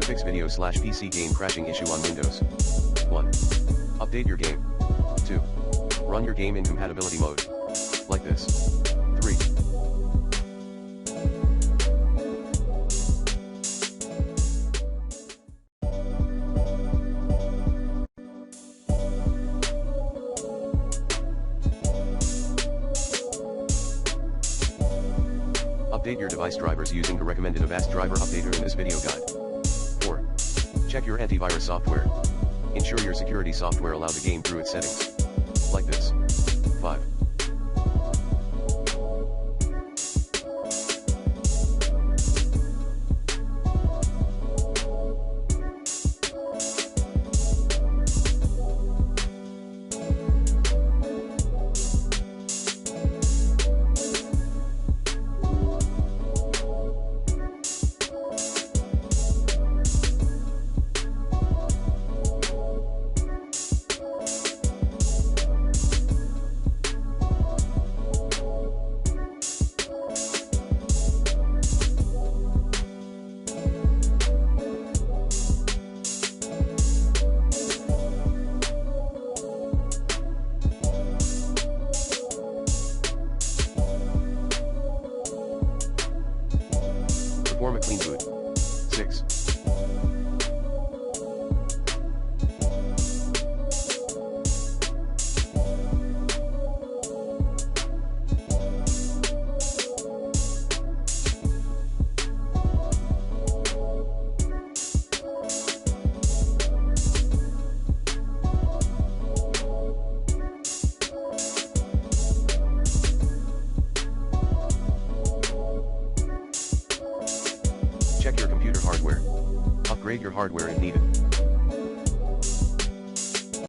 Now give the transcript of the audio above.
to fix video/PC game crashing issue on Windows. 1. Update your game. 2. Run your game in compatibility mode. Like this. 3. Update your device drivers using the recommended Avast driver updater in this video guide. 4. Check your antivirus software. Ensure your security software allow the game through its settings. Like this. 5. Perform a clean boot. 6. Check your computer hardware. Upgrade your hardware if needed.